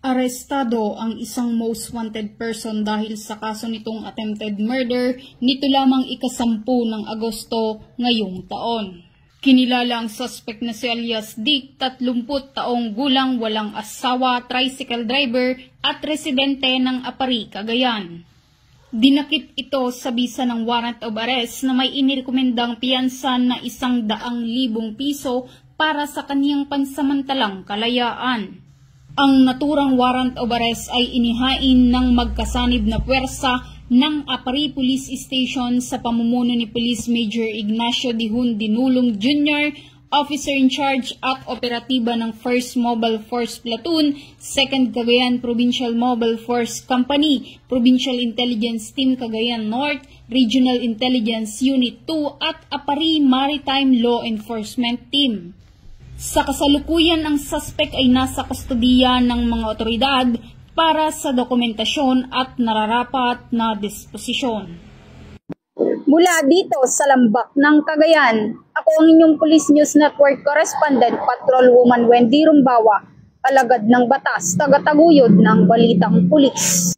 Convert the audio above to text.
Arestado ang isang most wanted person dahil sa kaso nitong attempted murder nito lamang ika-10 ng Agosto ngayong taon. Kinilala ang suspect na si alias Dick, 30 taong gulang, walang asawa, tricycle driver at residente ng Apari, Cagayan. Dinakip ito sa bisa ng warrant of arrest na may inirekomendang piyansa na 100,000 piso para sa kaniyang pansamantalang kalayaan. Ang naturang warrant of arrest ay inihain ng magkasanib na puwersa ng Apari Police Station sa pamumuno ni Police Major Ignacio Dihun Dinulong Jr., Officer in Charge at Operatiba ng 1st Mobile Force Platoon, 2nd Cagayan Provincial Mobile Force Company, Provincial Intelligence Team Cagayan North, Regional Intelligence Unit 2 at Apari Maritime Law Enforcement Team. Sa kasalukuyan, ang suspect ay nasa kustodiya ng mga otoridad para sa dokumentasyon at nararapat na disposisyon. Mula dito sa Lambak ng Cagayan, ako ang inyong Police News Network Correspondent, Patrolwoman Wendy Rumbawa, alagad ng batas, tagataguyod ng balitang pulis.